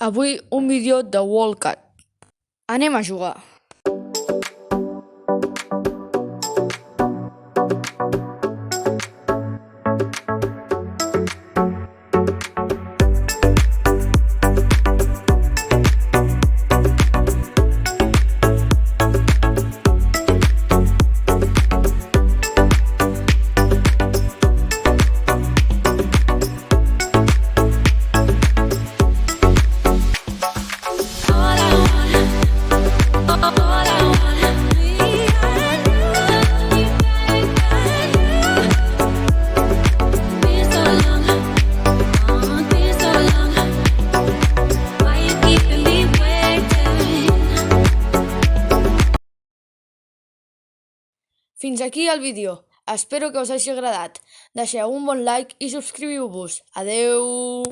Avui un vídeo de Wildcat. Anem a jugar. Fins aquí el vídeo. Espero que us hagi agradat. Deixeu un bon like i subscriviu-vos. Adeu!